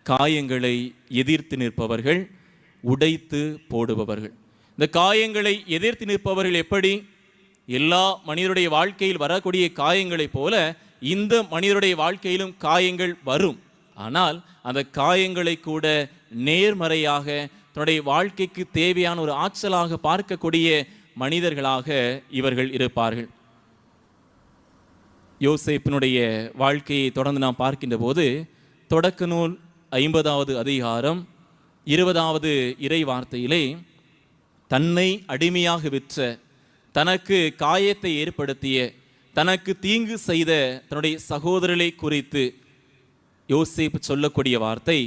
காயங்களை எதிர்த்து நிற்பவர்கள், உடைத்து போடுபவர்கள். இந்த காயங்களை எதிர்த்து நிற்பவர்கள் எப்படி? எல்லா மனிதருடைய வாழ்க்கையில் வரக்கூடிய காயங்களைப் போல இந்த மனிதருடைய வாழ்க்கையிலும் காயங்கள் வரும். ஆனால் அந்த காயங்களை கூட நேர்மறையாக தன்னுடைய வாழ்க்கைக்கு தேவையான ஒரு ஆற்றலாக பார்க்கக்கூடிய மனிதர்களாக இவர்கள் இருப்பார்கள். யோசேப்பினுடைய வாழ்க்கையை தொடர்ந்து நாம் பார்க்கின்ற போது தொடக்க நூல் 50வது அதிகாரம் 20வது இறை வார்த்தையிலே, தன்னை அடிமையாக விற்ற, தனக்கு காயத்தை ஏற்படுத்திய, தனக்கு தீங்கு செய்த தன்னுடைய சகோதரரை குறித்து யோசேப்பு சொல்லக்கூடிய வார்த்தை,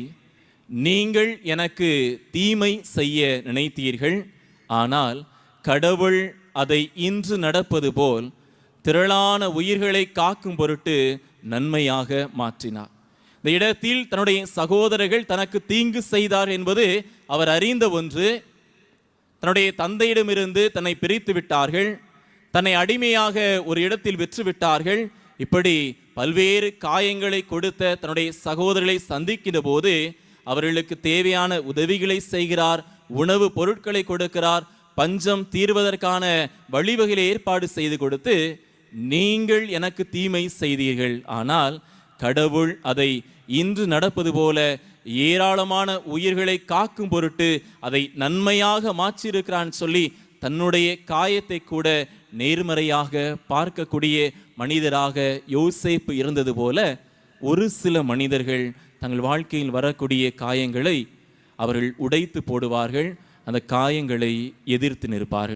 நீங்கள் எனக்கு தீமை செய்ய நினைத்தீர்கள், ஆனால் கடவுள் அதை இன்று நடப்பது போல் திரளான உயிர்களை காக்கும் பொருட்டு நன்மையாக மாற்றினார். இந்த இடத்தில் தன்னுடைய சகோதரர்கள் தனக்கு தீங்கு செய்தார் என்பது அவர் அறிந்த ஒன்று. தன்னுடைய தந்தையிடமிருந்து தன்னை பிரித்து விட்டார்கள், தன்னை அடிமையாக ஒரு இடத்தில் விற்று விட்டார்கள். இப்படி பல்வேறு காயங்களை கொடுத்த தன்னுடைய சகோதரர்களை சந்திக்கின்ற போது அவர்களுக்கு தேவையான உதவிகளை செய்கிறார், உணவு பொருட்களை கொடுக்கிறார், பஞ்சம் தீர்வதற்கான வழிவகைகளை ஏற்பாடு செய்து கொடுத்து, நீங்கள் எனக்கு தீமை செய்தீர்கள், ஆனால் கடவுள் அதை இன்று நடப்பது போல ஏராளமான உயிர்களை காக்கும் பொருட்டு அதை நன்மையாக மாற்றியிருக்கிறான் சொல்லி தன்னுடைய காயத்தை கூட நேர்மறையாக பார்க்கக்கூடிய மனிதராக யோசேப்பு இருந்தது போல, ஒரு சில மனிதர்கள் தங்கள் வாழ்க்கையில் வரக்கூடிய காயங்களை அவர்கள் உடைத்து போடுவார்கள், அந்த காயங்களை எதிர்த்து நிற்பார்கள்.